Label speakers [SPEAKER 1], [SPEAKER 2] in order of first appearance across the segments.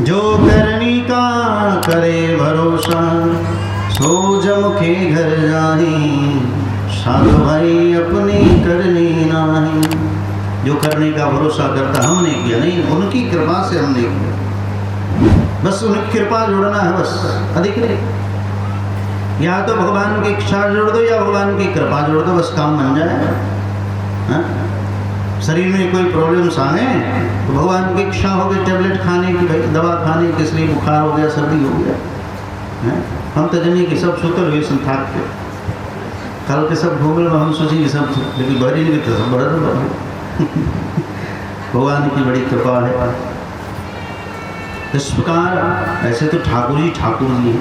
[SPEAKER 1] जो करनी का करे भरोसा, सो जम के घर जाही, साधु भाई अपनी करनी नाही। जो करने का भरोसा करता हमने किया नहीं, उनकी कृपा से हमने किया, बस उनकी कृपा जोड़ना है, बस अधिक नहीं। या तो भगवान की इच्छा जोड़ दो या भगवान की कृपा जोड़ दो, बस काम बन जाएगा। हाँ? शरीर में कोई प्रॉब्लम्स आ गए तो भगवान की इच्छा हो गई टैबलेट खाने की, भाई दवा खाने की, इसलिए बुखार हो गया, सर्दी हो गया। हम तो जनी कि सब सुतर हुए संथाक के कल के सब घूमल में हम सोची सब, लेकिन बड़ी नहीं तो सब बड़ा भगवान की बड़ी कृपा है। इस प्रकार ऐसे तो ठाकुर जी हैं,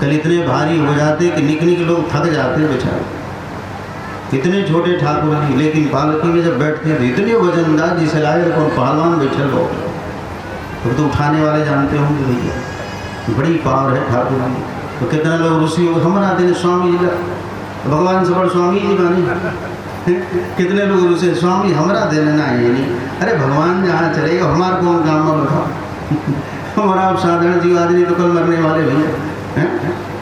[SPEAKER 1] कल इतने भारी हो जाते कि निकल के लोग थक जाते बेचारे, इतने छोटे ठाकुर जी, लेकिन पालकी में जब बैठते तो इतने वजनदार जिसे लाए कौन पहलवान बैठे लोग, तो उठाने वाले जानते होंगे भैया, बड़ी पावर है ठाकुर जी। तो कितना लोग रुसी हो हमारा दिन स्वामी जी का, भगवान से बड़ स्वामी जी बने। कितने लोग रुसे स्वामी हमारा देना ना है नहीं, अरे भगवान जहाँ चलेगा हमारा कौन काम में बताओ, हमारा आप साधारण जीव आदमी तो कल मरने वाले भैया।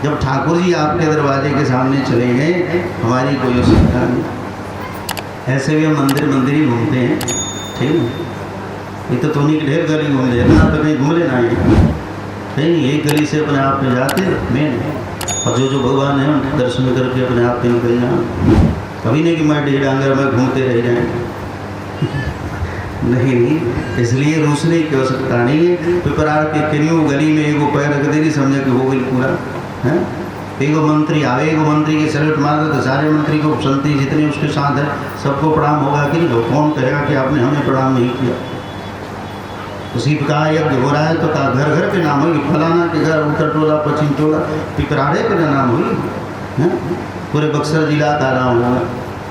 [SPEAKER 1] जब ठाकुर जी आपके दरवाजे के सामने चले गए, हमारी कोई आवश्यकता नहीं। ऐसे भी हम मंदिर ही घूमते हैं, ठीक है, ये तो तोनी की ढेर गली घूम लेना, तो कहीं घूम लेना है नहीं, एक गली से अपने आप में जाते मेन, और जो भगवान है उनके दर्शन करके अपने आप में निकल जाना। कभी नहीं कि मैं ढेर डांगर में घूमते रह जाए नहीं, इसलिए रूसने की आवश्यकता नहीं है। पिपरार के करियो गली में एगो पैर रख देगी, समझे कि हो गई पूरा है। एगो मंत्री आवे, एगो मंत्री के सैल्यूट मार दो तो सारे मंत्री को संतरी जितने उसके साथ है सबको प्रणाम होगा कि नहीं, कौन कहेगा कि आपने हमें प्रणाम नहीं किया। उसी प्रकार यज्ञ हो रहा है तो का घर घर के नाम होगी, फलाना के घर उत्तर टोला पश्चिम टोला पिपराड़े के नाम होगी, पूरे बक्सर जिला का नाम होगा।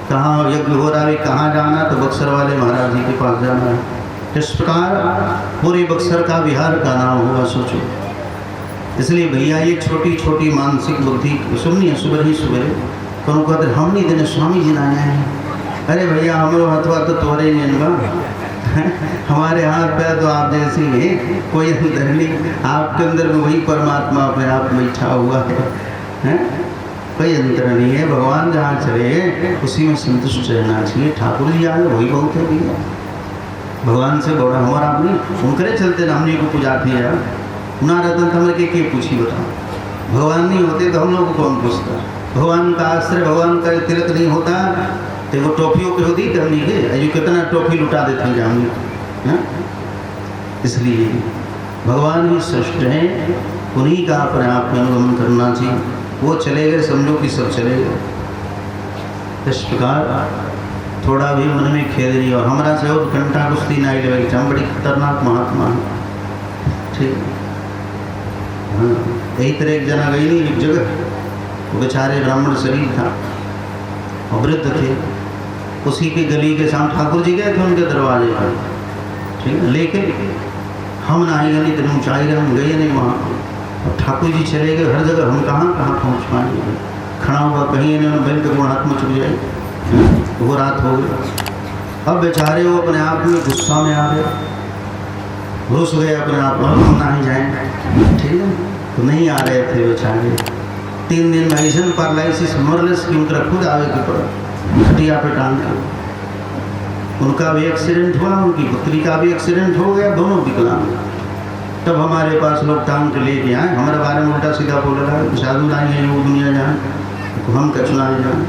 [SPEAKER 1] कहाँ यज्ञ हो रहा है, कहाँ जाना, तो बक्सर वाले महाराज जी के पास जाना है। इस प्रकार पूरे बक्सर का बिहार का नाम होगा, सोचो। इसलिए भैया ये छोटी छोटी मानसिक बुद्धि सुननी है, सुबह ही सुबह कौन कहते हम नहीं देने स्वामी जी ना आए, अरे भैया हमारे हथवा तो तोरे नहीं, हमारे हाथ पैर तो आप जैसे ही, कोई अंदर नहीं, आपके अंदर में वही परमात्मा अपने आप बैठा हुआ है, कोई अंतर नहीं है। भगवान जहाँ चले उसी में संतुष्ट रहना चाहिए। ठाकुर जी आए वही बहुत है भैया, भगवान से बड़ा हमारा नहीं उनकरे चलते हमने को पूजा थी यार, ना रहता तो हमें के पूछी बताओ, भगवान नहीं होते तो हम लोग को कौन पूछता। भगवान का आश्रय, भगवान का तिलक नहीं होता तो वो टॉफियों की होती तो हमने के जो कितना टॉफी लुटा देते हैं हमने। इसलिए भगवान ही श्रेष्ठ हैं, उन्हीं का अपने आप में अनुगमन करना चाहिए। वो चले गए समझो कि सब चले गए। इस प्रकार थोड़ा भी मन में खेद नहीं, और हमारा से और घंटा कुश्ती नहीं लगे, हम बड़ी खतरनाक महात्मा है, ठीक। हाँ, यही तरह एक जना गई नहीं एक जगह, वो बेचारे ब्राह्मण शरीर था और वृद्ध थे, उसी के गली के सामने ठाकुर जी गए थे उनके दरवाजे पर, ठीक है, लेकिन हम ना ही गली इतनी ऊँचाई गए, हम गए नहीं वहाँ, और ठाकुर जी चले गए हर जगह, हम कहाँ पहुँच पाएंगे। खड़ा हुआ कहीं इन्होंने बैल के गुण हाथ में चुक जाए, वो रात हो गई। अब बेचारे वो अपने आप में गुस्सा में आ गए, घुस गए अपने आप में, हम ना ही जाएँ, ठीक है, तो नहीं आ रहे थे बेचारे। 3 दिन मेडिसिन पैरालिसिस मरलेस की उनका खुद आवे के पड़ा, खटिया पे टांग के। उनका भी एक्सीडेंट हुआ, उनकी पुत्री का भी एक्सीडेंट हो गया, दोनों विकलांग। तब हमारे पास लोग टांग के लेके आए, हमारे बारे में उल्टा सीधा बोल रहा है, साधु नहीं है वो दुनिया जाए, तो हम कचुनाए जाए।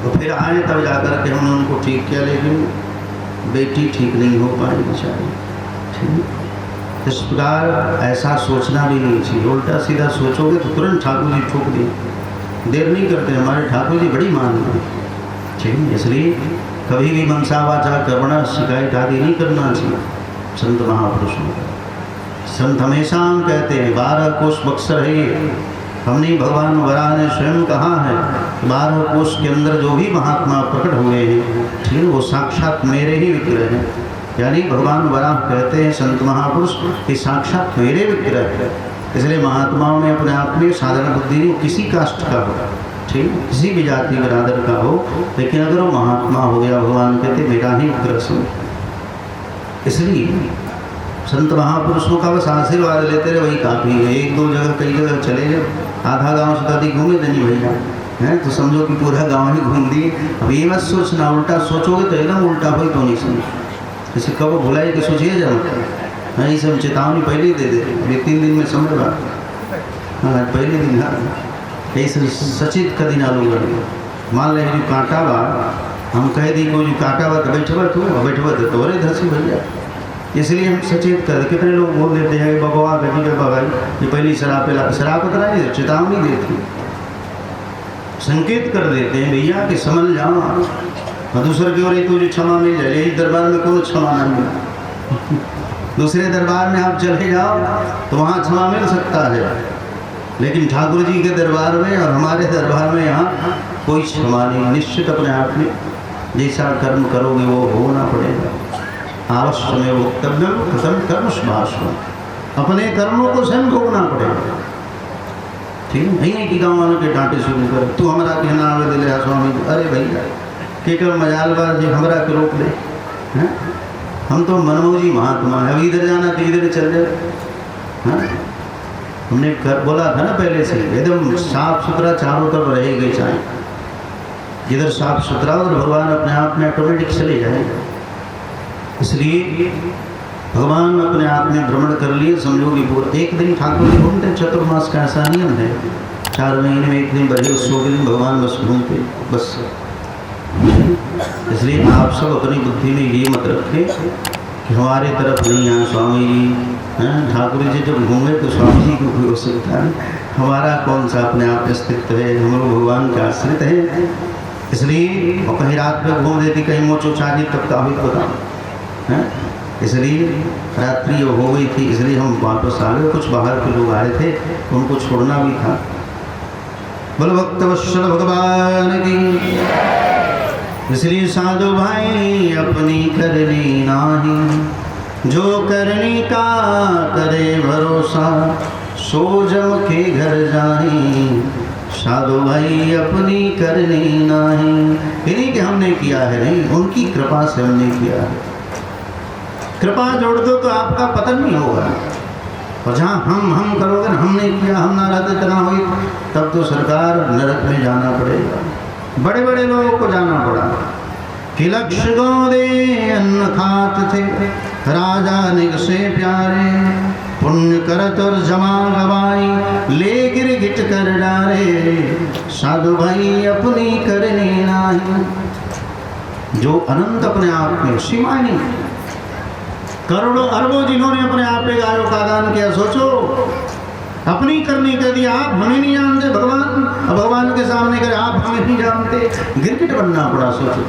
[SPEAKER 1] तो फिर आए तब जाकर के हमने उनको ठीक किया, लेकिन बेटी ठीक नहीं हो पाई बेचारी, ठीक। इस प्रकार ऐसा सोचना भी नहीं चाहिए, उल्टा सीधा सोचोगे तो तुरंत ठाकुर जी ठोक दें, देर नहीं करते। हमारे ठाकुर जी बड़ी मानना, ठीक है। इसलिए कभी भी मनसा वाचा कर्मणा शिकायत आदि नहीं करना चाहिए संत महापुरुषों का। संत हमेशा कहते हैं 12 कोष बक्सर है, हमने भगवान वराह ने स्वयं कहा है 12 कोष के अंदर जो भी महात्मा प्रकट हुए हैं, ठीक है, वो साक्षात मेरे ही विग्रह हैं। यानी भगवान वराह कहते हैं संत महापुरुष कि साक्षात मेरे विग्रह है। इसलिए महात्माओं में अपने आप में साधारण बुद्धि नहीं, किसी कास्ट का हो, ठीक, किसी भी जाति बिरादर का हो, लेकिन अगर वो महात्मा हो गया, भगवान कहते मेरा ही विग्रह सुन। इसलिए संत महापुरुषों का बस आशीर्वाद लेते रहे वही काफ़ी है। एक दो जगह कई जगह चले गए, आधा गांव से अधिक घूमे तो नहीं भैया हैं, तो समझो कि पूरा गांव ही घूम दिए। अब ये मत सोचना, उल्टा सोचोगे तो एकदम उल्टा हो तो नहीं समझ। जैसे कब भुलाए कि सोचिए जब हाँ, ये सब चेतावनी पहले ही दे दे, अभी 3 दिन में समझ बात। हाँ पहले दिन हाँ ऐसे सचेत कदी ना लोग मान ले जो कांटा बा, हम कह दी कोई जो कांटा बा तो बैठवा तो अरे धसी भैया, इसलिए हम सचेत कर। कितने लोग बोल देते हैं बबवा गजी के बगाई ये पहली शराब पिला, शराब उतना ही चेतावनी देती, संकेत कर देते हैं भैया कि समझ जाओ। और दूसरे की ओर तुझे क्षमा मिल जाए, यही दरबार में कोई क्षमा नहीं मिला। दूसरे दरबार में आप चले जाओ तो वहाँ क्षमा मिल सकता है, लेकिन ठाकुर जी के दरबार में और हमारे दरबार में यहाँ कोई क्षमा नहीं। निश्चित अपने आप में जैसा कर्म करोगे वो होना पड़ेगा। अवश्य में वक्तव्य कथम कर्म शुभाशु, अपने कर्मों को स्वयं भोगना पड़ेगा। ठीक नहीं कि गाँव वालों के डांटे शुरू कर, तू हमारा कहना आवे दिले स्वामी, अरे भैया के कर मजालबाज जी हमारा के रोक ले हैं? हम तो मनमोजी महात्मा है, अभी इधर जाना तो इधर चल जाए। हमने कर बोला था ना पहले से, एकदम साफ सुथरा चारों तरफ रहेगा, चाहे जिधर साफ सुथरा उधर भगवान अपने आप में ऑटोमेटिक चले जाएगा। इसलिए भगवान अपने आप में भ्रमण कर लिए, समझो कि पूरा एक दिन ठाकुर जी घूमते, चतुर्मास का ऐसा नियम है, 4 महीने में एक दिन बढ़े 100 दिन भगवान बस घूमते बस। इसलिए आप सब अपनी बुद्धि में ये मत रखें कि हमारे तरफ नहीं आए स्वामी जी हैं। ठाकुर जी जब घूमे तो स्वामी जी को कोई हो सकता है, हमारा कौन सा अपने आप अस्तित्व है, हम लोग भगवान के आश्रित हैं। इसलिए और कहीं रात में घूम देती, कहीं मोचो चाची तब का भी पता है। इसलिए रात्रि हो गई थी, इसलिए हम वापस आ गए। कुछ बाहर के लोग आए थे, उनको छोड़ना भी था। बलभक्तवत्सल भगवान की। इसलिए साधु भाई अपनी करनी नाही, जो करनी का करे भरोसा, सो जम के घर जाही। साधु भाई अपनी करनी नाही, नहीं कि हमने किया है, नहीं, उनकी कृपा से हमने किया है। कृपा जोड़ दो तो आपका पतन नहीं होगा। और जहाँ हम करोगे ना, हमने किया, हम ना रहते तना हुई, तब तो सरकार नरक में जाना पड़ेगा। बड़े बड़े लोगों को जाना पड़ा कि लक्ष्य गौदे अन्न खात थे, राजा निग से प्यारे, पुण्य करत और जमा गवाई, ले गिर गिट कर डारे। साधु भाई अपनी करनी नाही, जो अनंत अपने आप में सीमा नहीं, करोड़ों अरबों जिन्होंने अपने आप पे गायों का दान किया, सोचो अपनी करनी कर दिया। आप हमें नहीं जानते, भगवान के सामने करे आप हमें नहीं जानते, गिरगिट बनना पड़ा। सोचो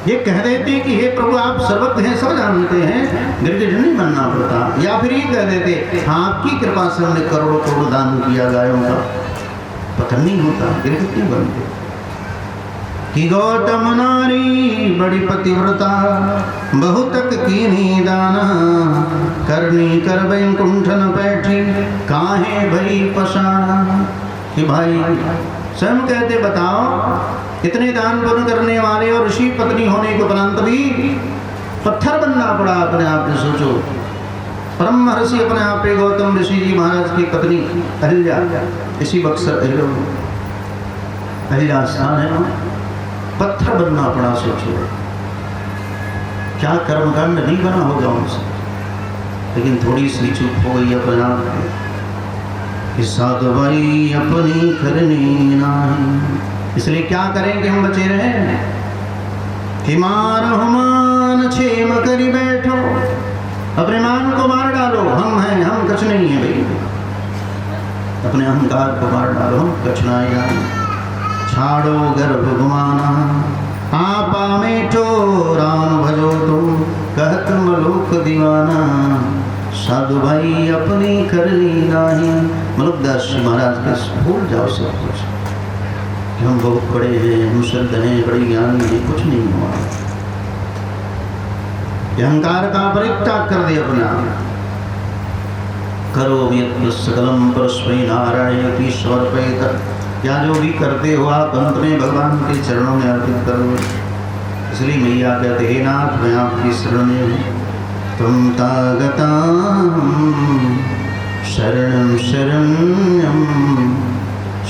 [SPEAKER 1] ये कह देते कि हे प्रभु आप सर्वज्ञ हैं, सब जानते हैं, गिरगिट नहीं बनना पड़ता। या फिर ये कह देते हाँ आपकी कृपा से हमने करोड़ों करोड़ दान किया गायों का, पतन नहीं होता, गिरगिट नहीं बनते। कि गौतम नारी बड़ी पतिव्रता, बहुतक कीनी दाना, करनी कर बैकुंठन बैठी, काहे भई पसाना। कि भाई स्वयं कहते बताओ, इतने दान पुण्य करने वाले और ऋषि पत्नी होने के उपरांत भी पत्थर बनना पड़ा अपने आप में। सोचो परम महर्षि अपने आप पे गौतम ऋषि जी महाराज की पत्नी अहिल्या, इसी बक्सर अहिल्या स्थान है, पत्थर बनना पड़ा। सोचो क्या कर्मकांड नहीं बना होगा उनसे, लेकिन थोड़ी सी चूक हो गई अपने आप में कि साधु भाई अपनी करनी नाही। इसलिए क्या करें कि हम बचे रहे कि मार मान छेम करी बैठो, अपने मान को मार डालो, हम हैं, हम कुछ नहीं है भाई, अपने अहंकार को मार डालो, हम कुछ नहीं। छाड़ो गर्भ गुमाना, आपा मेठो राम भजो तुम, कहत मलोक दीवाना। साधु भाई अपनी करनी नाही। मलुकदास जी महाराज के भूल जाओ सब कुछ, हम बहुत बड़े हैं, हम शुद्ध हैं, बड़े ज्ञानी हैं, कुछ नहीं हुआ। अहंकार का परित्याग कर दे अपना। करो यत् सकलम परस्मै नारायण ईश्वर पे तक, या जो भी करते हो आप अंत में भगवान के चरणों में अर्पित करो। इसलिए मैया कहते हे नाथ मैं आपकी शरण में हूँ, त्वं शरणं शरण्यं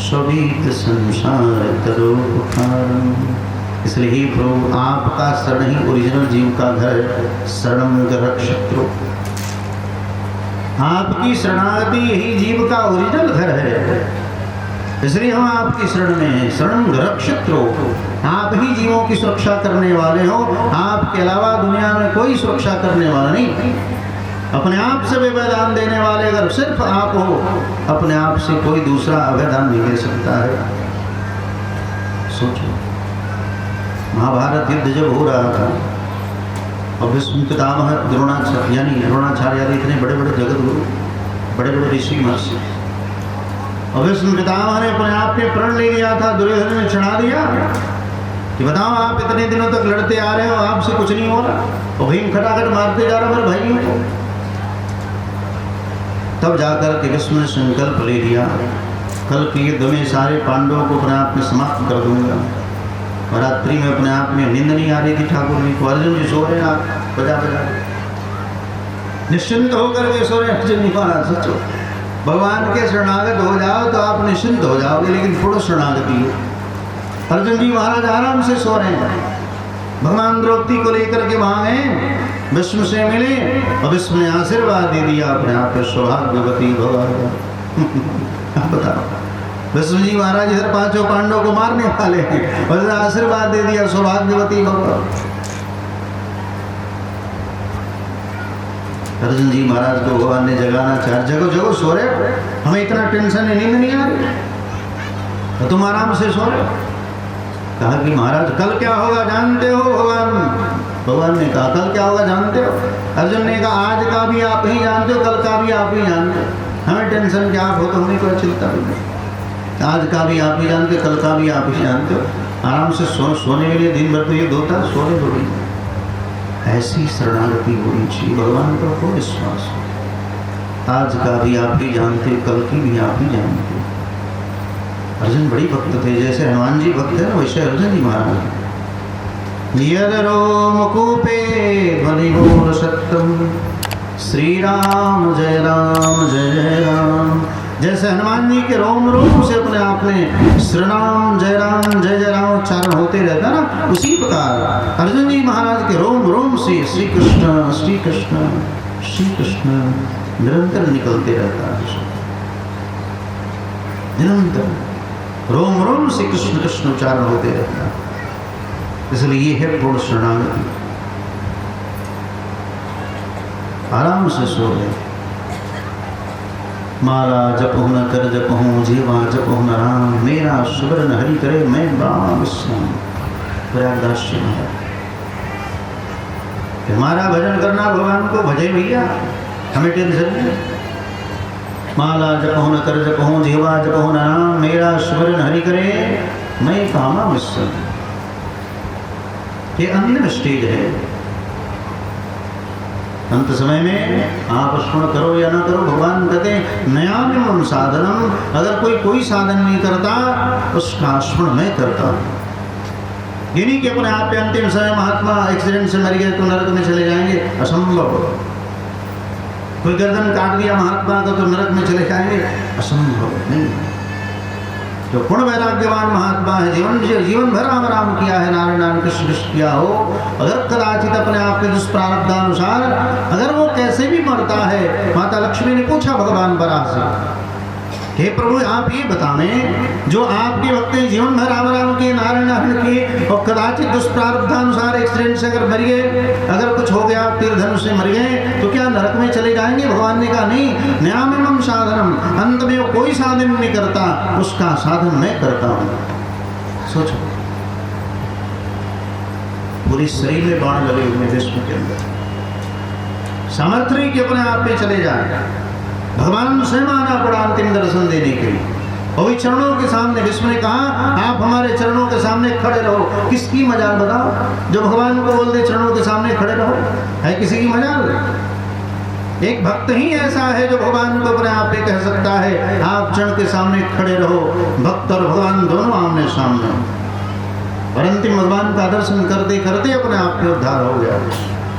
[SPEAKER 1] स्वभीत संसार तरोपकारम्। इसलिए ही प्रभु आपका शरण ही ओरिजिनल जीव का घर है। शरणं रक्षत्रो, आपकी शरणागति यही जीव का ओरिजिनल घर है। इसलिए हम आपकी शरण में हैं। शरणं रक्षत्रो, आप ही जीवों की सुरक्षा करने वाले हो। आपके अलावा दुनिया में कोई सुरक्षा करने वाला नहीं। अपने आप से अभयदान देने वाले अगर सिर्फ आप हो, अपने आप से कोई दूसरा अभयदान नहीं दे सकता है। सोचो, महाभारत युद्ध जब हो रहा था और भीष्म पितामह द्रोणाचार्य यानी द्रोणाचार्य आदि इतने बड़े बड़े जगत गुरु, बड़े बड़े ऋषि महर्षि, और भीष्म पितामह ने अपने आप पे प्रण ले लिया था। दुर्योधन ने छुड़ा दिया कि बताओ आप इतने दिनों तक लड़ते आ रहे हो, आपसे कुछ नहीं हो रहा, और भीम खटाखट मारते जा रहा मेरे भाइयों को। तब जाकर के भीष्म ने संकल्प ले लिया, कल के युद्ध में सारे पांडवों को अपने आप में समाप्त कर दूंगा। और रात्रि में अपने आप में नींद नहीं आ रही थी ठाकुर जी को। अर्जुन जी सो रहे हैं, आप बजा बजा निश्चिंत होकर के सो रहे। अर्जुन जी महाराज सोचो, भगवान के शरणागत हो जाओ तो आप निश्चिंत हो जाओगे, लेकिन पूर्ण शरणागति हो। अर्जुन जी महाराज आराम से सो रहे हैं। भगवान द्रौपदी को लेकर के वहां गए, भीष्म से मिले और भीष्म ने आशीर्वाद दे दिया अपने आप पे, सौभाग्यवती भगवान। बताओ, भीष्म जी महाराज इधर पांचों पांडवों को मारने वाले हैं और आशीर्वाद दे दिया सौभाग्यवती भगवान। अर्जुन जी महाराज को भगवान ने जगाना चाहा, जगो जगो सो रहे, हमें इतना टेंशन है, नींद नहीं आ रही तो तुम आराम से सो रहे। कहा कि महाराज कल क्या होगा जानते हो? भगवान ने कहा कल क्या होगा जानते हो? अर्जुन ने कहा आज का भी आप ही जानते हो, कल का भी आप ही जानते हो, हमें टेंशन क्या हो तो हमें कोई चिंता नहीं। आज का भी आप ही जानते हो, कल का भी आप ही जानते हो, आराम से सोने के लिए दिन भर तो ये धोता सोने थोड़ी। ऐसी शरणागति होनी चाहिए, भगवान का को विश्वास हो। आज का भी आप ही जानते हो, कल की भी आप ही जानते हो। अर्जुन बड़ी भक्त थे, जैसे हनुमान जी भक्त है वैसे अर्जुन जी महाराज। यद रोम कूपे ध्वनि घोर सत्यम, श्री राम जय जय राम। जैसे हनुमान जी के रोम रोम से अपने आप में श्री राम जय राम उच्चारण होते रहता ना, उसी प्रकार अर्जुन जी महाराज के रोम रोम से श्री कृष्ण श्री कृष्ण श्री कृष्ण निरंतर निकलते रहता है। निरंतर रोम रोम से कृष्ण कृष्ण उच्चारण होते रहता है। इसलिए ये है पूर्ण शरणागति। आराम से सो रहे, माला जपहु न कर जपहु, जीवा जपहु न राम, मेरा सुबरन हरि करे मैं ब्राह्मण विश्राम। प्रयागराज से हमारा भजन करना, भगवान को भजे भैया, हमें टेंशन नहीं। माला जपहु न कर जपहु, जीवा जपहु न राम, मेरा सुबरन हरि करे मैं कामा विश्राम। ये अंतिम स्टेज है। अंत समय में आप स्मरण करो या ना करो, भगवान कहते हैं नयामिमं साधनम, अगर कोई साधन नहीं करता उसका स्मरण मैं करता हूँ। ये नहीं कि अपने आप पे अंतिम समय महात्मा एक्सीडेंट से मर गए तो नरक में चले जाएंगे, असंभव। कोई गर्दन काट दिया महात्मा का तो नरक में चले जाएंगे, असंभव नहीं। जो पूर्ण वैराग्यवान महात्मा है, जीवन भर राम राम किया है, नारायण नाम कृष्ण कृष्ण किया हो, अगर कदाचित अपने आप के दुष्प्रारब्धानुसार अगर वो कैसे भी मरता है, माता लक्ष्मी ने पूछा भगवान बराह से, हे प्रभु आप ये बतावें, जो आपके भक्त जीवन भर राम राम किए, नारायण नारायण किए, और कदाचित दुष्प्रारब्धानुसार एक्सीडेंट से अगर मर गए, अगर कुछ हो गया तीर धनुष से मर गए, तो क्या नरक में चले जाएंगे? भगवान ने कहा नहीं, न्यामिमं साधनम, अंत में वो कोई साधन नहीं करता, उसका साधन मैं करता हूँ। सोचो, पूरी शरीर में बाण लगे हुए विष्णु के अंदर, सामर्थ्य के अपने आप पे चले जाए, भगवान स्वयं आना पड़ा अंतिम दर्शन देने के लिए। और चरणों के सामने विष्णु ने कहा आप हमारे चरणों के सामने खड़े रहो। किसकी मजाल बताओ? जो भगवान को बोल दे चरणों के सामने खड़े रहो, है किसी की मजाल? एक भक्त ही ऐसा है जो भगवान को अपने आप पे कह सकता है आप चरण के सामने खड़े रहो। भक्त और भगवान दोनों आमने सामने, और अंतिम भगवान का दर्शन करते करते अपने आप में उद्धार हो गया।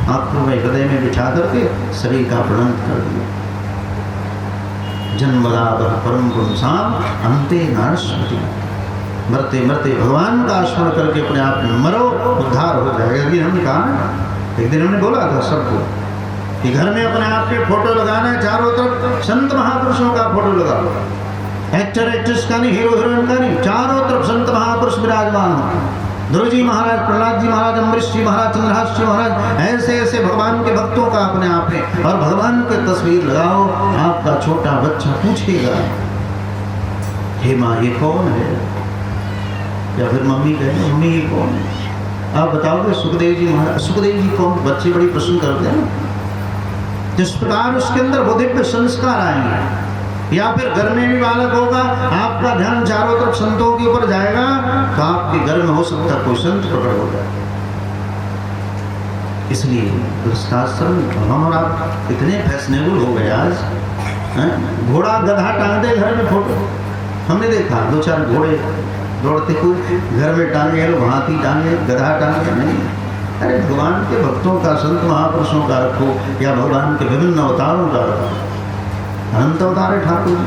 [SPEAKER 1] आंखों में हृदय में बिठा करके सभी का प्रणंत कर दिया। जन्मराग परम पुरुषाम अंते नारस्वती, मरते मरते भगवान का स्मरण करके अपने आप में मरो, उद्धार हो जाएगा। ये हमने कहा ना, एक दिन हमने बोला था सबको कि घर में अपने आप के फोटो लगाना है, चारों तरफ संत महापुरुषों का फोटो लगाओ, एक्टर एक्ट्रेस का नहीं, हीरो हीरोइन का नहीं, चारों तरफ संत महापुरुष विराजमान हो। ध्रुव जी महाराज, प्रहलाद जी महाराज, अम्बरीश जी महाराज, चंद्रहास जी महाराज, ऐसे ऐसे भगवान के भक्तों का अपने आप में, और भगवान की तस्वीर लगाओ। आपका छोटा बच्चा पूछेगा, हे माँ ये कौन है, या फिर मम्मी कहे मम्मी ये कौन है। आप बताओगे सुखदेव जी महाराज, सुखदेव जी कौन, बच्चे बड़ी प्रश्न करते हैं। जिस प्रकार उसके अंदर वो दिव्य संस्कार आएंगे, या फिर घर में भी बालक होगा, आपका ध्यान चारों तरफ संतों के ऊपर जाएगा, तो आपके घर में हो सकता है कोई संत प्रकट हो जाए। इसलिए गृहस्थाश्रम हम और आप इतने फैशनेबल हो गए आज। घोड़ा गधा टांग दे घर में, फोटो हमने देखा, दो चार घोड़े दौड़ते हुए घर में टांगे, लोग हाथी टांगे, गधा टांगे, नहीं। अरे भगवान के भक्तों का, संत महापुरुषों का रखो, या भगवान के विभिन्न अवतारों का रखो। अनंत अवतार है ठाकुर जी,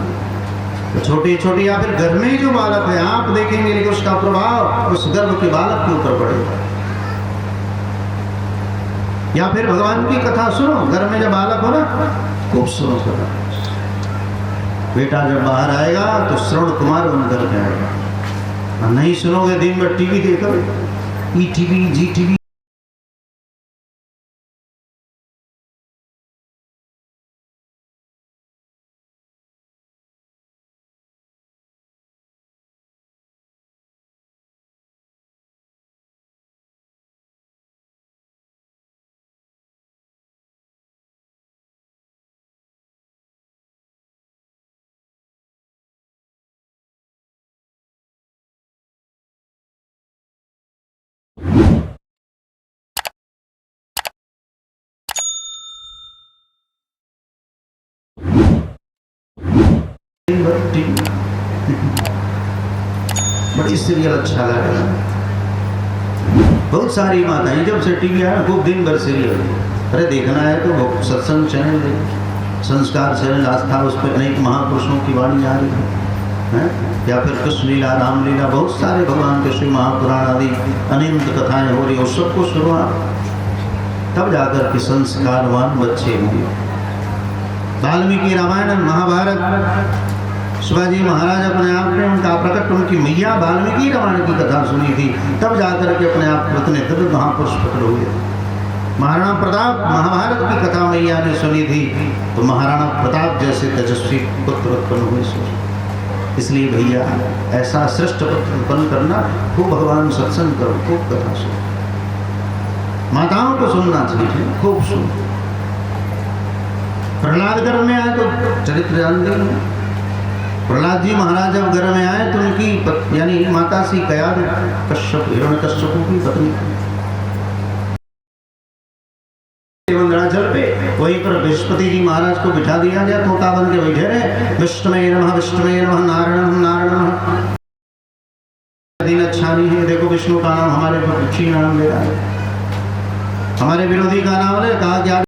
[SPEAKER 1] तो छोटे छोटे, या फिर घर में जो बालक है आप देखेंगे, लेकिन उसका प्रभाव उस गर्भ के बालक के ऊपर पड़ेगा। या फिर भगवान की कथा सुनो, घर में जब बालक हो ना, खूब सुनो कथा। बेटा जब बाहर आएगा तो श्रवण कुमार बन करके आएगा, और नहीं सुनोगे दिन भर टीवी देखोगे, ई टीवी जी टीवी। बड़ी सीरियल अच्छा लगा। बहुत सारी माताएं जब से टीवी आया खूब दिन भर सीरियल, अरे देखना है तो सत्संग चैनल देखो, संस्कार चैनल, आस्था, उस पर अनेक महापुरुषों की वाणी आ रही है, या फिर कृष्ण लीला, रामलीला, बहुत सारे भगवान के श्री महापुराण आदि अनंत कथाएं हो रही, उस सबको शुरुआत, तब जाकर के संस्कारवान बच्चे होंगे। वाल्मीकि रामायण, महाभारत, शिवाजी महाराज अपने आप में उनका प्रकट, उनकी मैया वाल्मीकि रामायण की कथा सुनी थी, तब जाकर के अपने आप इतने दिव्य महापुरुष प्रकट हुए। महाराणा प्रताप, महाभारत की कथा मैया ने सुनी थी, तो महाराणा प्रताप जैसे तेजस्वी पुत्र उत्पन्न हुए। इसलिए भैया ऐसा श्रेष्ठ पुत्र उत्पन्न करना, खूब भगवान सत्संग करो, खूब कथा सुनो, माताओं को सुनना चाहिए, खूब सुनो। प्रहलाद घर में आए तो चरित्र जानते हैं। प्रहलाद जी महाराज जब घर में आए तो उनकी यानी माता सी कयाद, कश्यप, हिरण्यकश्यप की पत्नी, मंगलाचल पे वहीं पर बृहस्पति जी महाराज को बिठा दिया गया, तोता बन के बैठे रहे, विष्णुमय नमः, विष्णुमय नमः, नारायण नारायण। दिन अच्छा नहीं है, देखो विष्णु का नाम हमारे पर अच्छी नाम ले रहा है, हमारे विरोधी का नाम ले, कहा क्या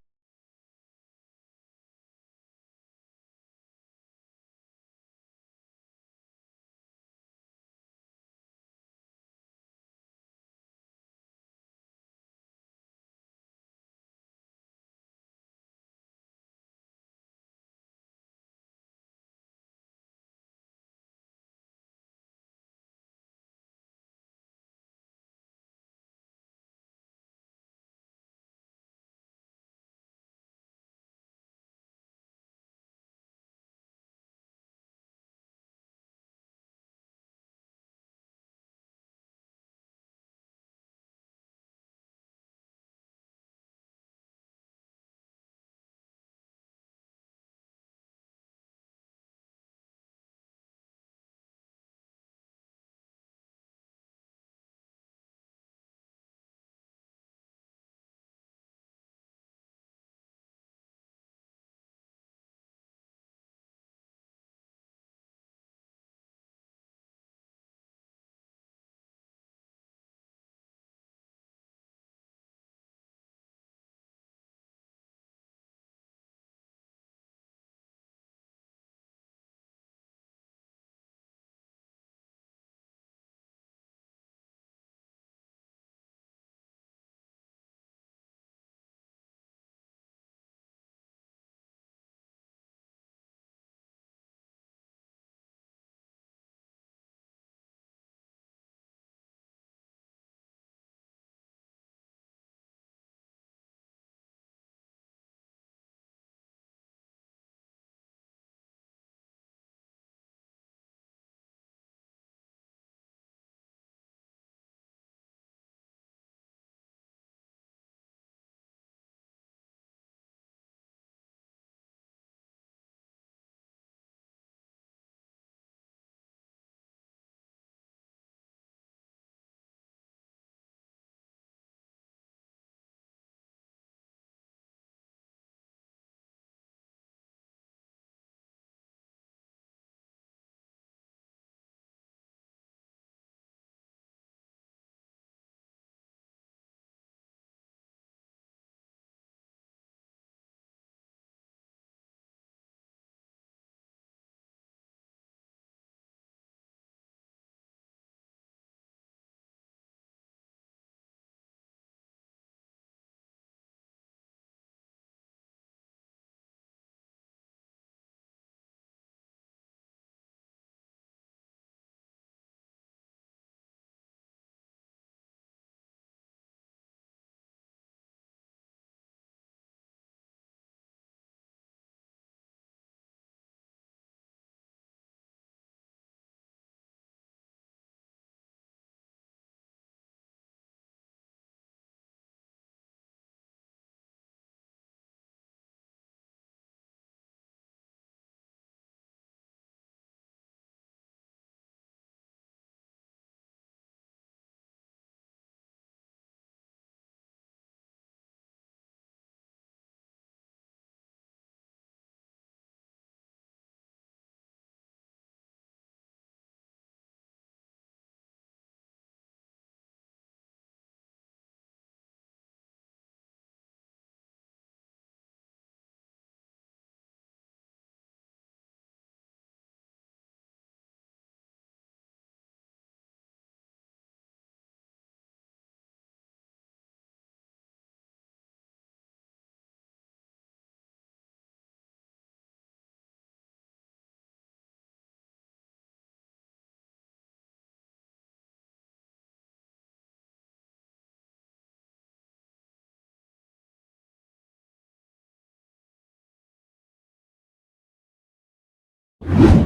[SPEAKER 1] है।